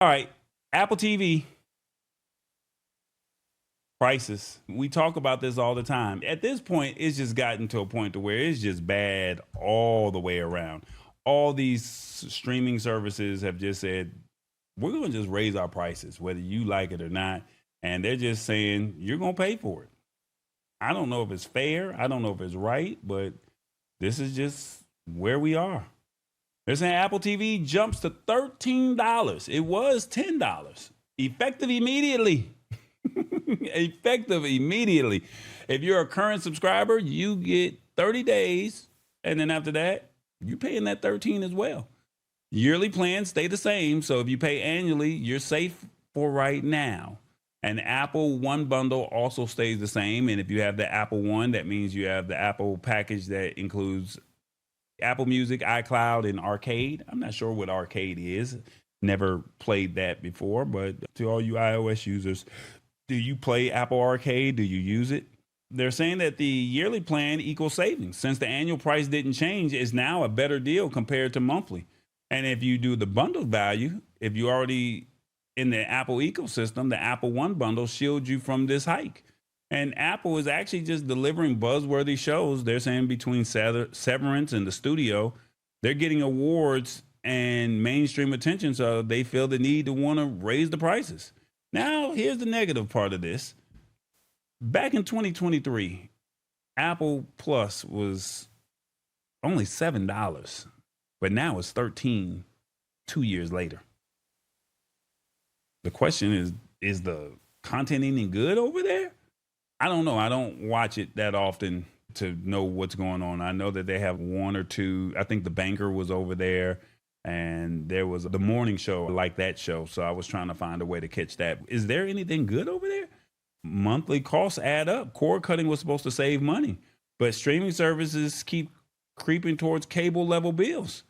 All right, Apple TV prices. We talk about this all the time. At this point, it's just gotten to a point to where it's just bad all the way around. All these streaming services have just said, we're going to just raise our prices, whether you like it or not. And they're just saying, you're going to pay for it. I don't know if it's fair. I don't know if it's right, but this is just where we are. They're saying Apple TV jumps to $13. It was $10. Effective immediately. Effective immediately. If you're a current subscriber, you get 30 days. And then after that, you're paying that 13 as well. Yearly plans stay the same. So if you pay annually, you're safe for right now. And Apple One bundle also stays the same. And if you have the Apple One, that means you have the Apple package that includes Apple Music, iCloud, and Arcade. I'm not sure what Arcade is. Never played that before. But to all you iOS users, do you play Apple Arcade? Do you use it? They're saying that the yearly plan equals savings. Since the annual price didn't change, it's now a better deal compared to monthly. And if you do the bundle value, if you already in the Apple ecosystem, the Apple One bundle shields you from this hike. And Apple is actually just delivering buzzworthy shows. They're saying between Severance and The Studio, they're getting awards and mainstream attention. So they feel the need to want to raise the prices. Now, here's the negative part of this. Back in 2023, Apple Plus was only $7, but now it's $13 2 years later. The question is the content any good over there? I don't know. I don't watch it that often to know what's going on. I know that they have one or two. I think The Banker was over there, and there was the morning show. I like that show, so I was trying to find a way to catch that. Is there anything good over there? Monthly costs add up. Cord cutting was supposed to save money, but streaming services keep creeping towards cable level bills.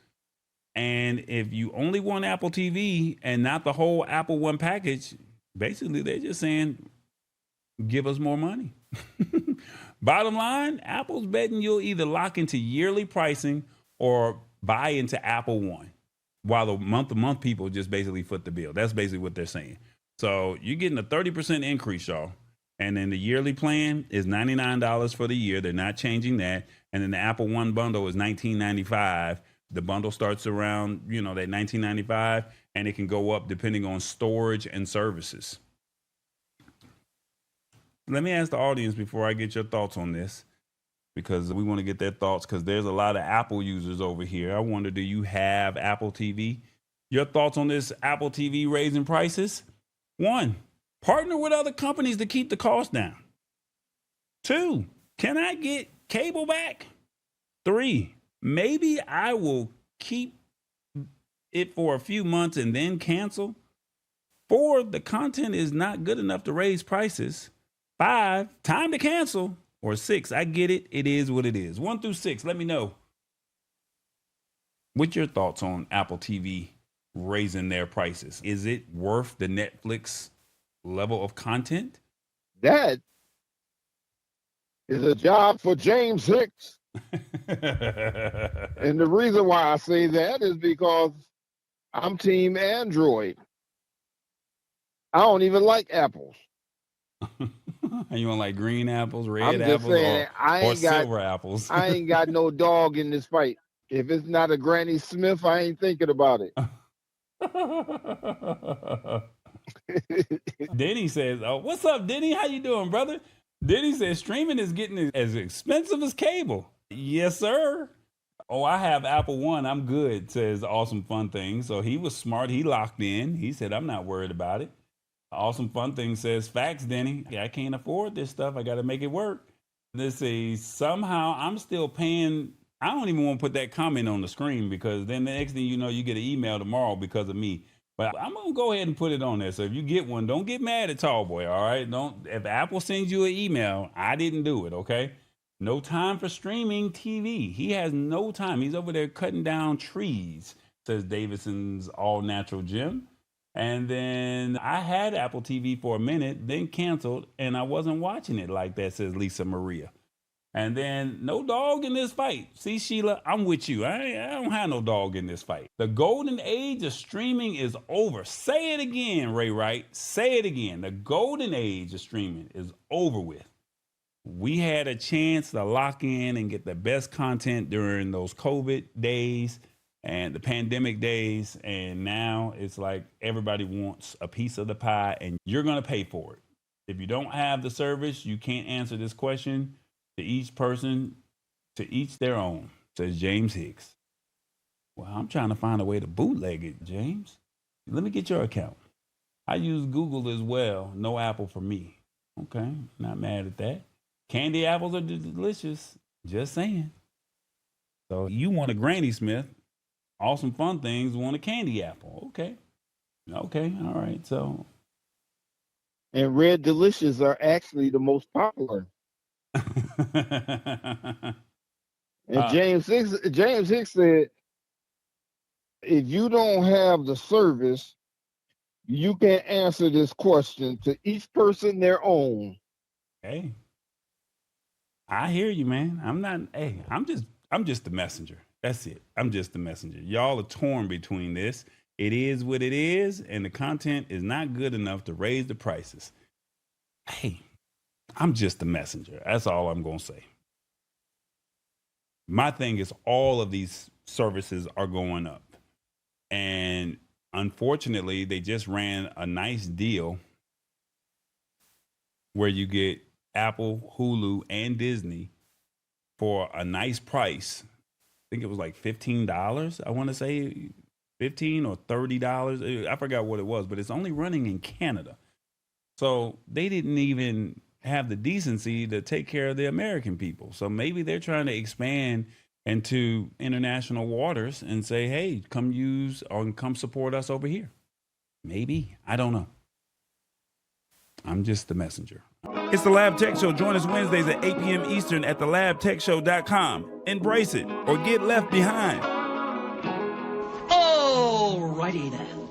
And if you only want Apple TV and not the whole Apple One package, basically they're just saying, give us more money. Bottom line, Apple's betting you'll either lock into yearly pricing or buy into Apple One, while the month-to-month people just basically foot the bill. That's basically what they're saying. So you're getting a 30% increase, y'all. And then the yearly plan is $99 for the year. They're not changing that. And then the Apple One bundle is $19.95. The bundle starts around, that $19.95, and it can go up depending on storage and services. Let me ask the audience before I get your thoughts on this, because we want to get their thoughts, because there's a lot of Apple users over here. I wonder, do you have Apple TV? Your thoughts on this Apple TV raising prices? 1, partner with other companies to keep the cost down. 2, can I get cable back? 3, maybe I will keep it for a few months and then cancel. 4, the content is not good enough to raise prices. 5, time to cancel. Or 6, I get it. It is what it is. 1 through 6, let me know. What's your thoughts on Apple TV raising their prices? Is it worth the Netflix level of content? That is a job for James Hicks. And the reason why I say that is because I'm team Android. I don't even like apples. You don't like green apples, red I'm just apples, saying, or silver apples? I ain't got no dog in this fight. If it's not a Granny Smith, I ain't thinking about it. Denny says, "Oh, what's up, Denny? How you doing, brother?" Denny says, "Streaming is getting as expensive as cable." Yes, sir. Oh, I have Apple One. I'm good, says Awesome Fun Thing. So he was smart. He locked in. He said, I'm not worried about it. Awesome Fun Thing says, facts, Denny. I can't afford this stuff. I got to make it work. Let's see. Somehow I'm still paying. I don't even want to put that comment on the screen, because then the next thing you know, you get an email tomorrow because of me. But I'm going to go ahead and put it on there. So if you get one, don't get mad at Tallboy, all right? If Apple sends you an email, I didn't do it, okay? No time for streaming TV. He has no time. He's over there cutting down trees, says Davidson's All Natural Gym. And then I had Apple TV for a minute, then canceled, and I wasn't watching it like that, says Lisa Maria. And then no dog in this fight. See, Sheila, I'm with you. I don't have no dog in this fight. The golden age of streaming is over. Say it again, Ray Wright. Say it again. The golden age of streaming is over with. We had a chance to lock in and get the best content during those COVID days and the pandemic days. And now it's like everybody wants a piece of the pie and you're going to pay for it. If you don't have the service, you can't answer this question. To each person, to each their own, says James Hicks. Well, I'm trying to find a way to bootleg it, James. Let me get your account. I use Google as well. No Apple for me. Okay, not mad at that. Candy apples are delicious. Just saying. So you want a Granny Smith. Awesome Fun Things want a candy apple. Okay. Okay, all right. So. And Red Delicious are actually the most popular. And James Hicks said, if you don't have the service, you can answer this question. To each person their own. Hey, I hear you, man. I'm just the messenger. That's it. I'm just the messenger. Y'all are torn between this. It is what it is, and the content is not good enough to raise the prices. Hey, I'm just the messenger. That's all I'm going to say. My thing is all of these services are going up. And unfortunately, they just ran a nice deal where you get Apple, Hulu, and Disney for a nice price. I think it was like $15. I want to say $15 or $30. I forgot what it was, but it's only running in Canada. So they didn't even have the decency to take care of the American people. So maybe they're trying to expand into international waters and say, hey, come use or come support us over here. Maybe. I don't know. I'm just the messenger. It's the Lab Tech Show. Join us Wednesdays at 8 p.m. Eastern at thelabtechshow.com. Embrace it or get left behind. Alrighty then.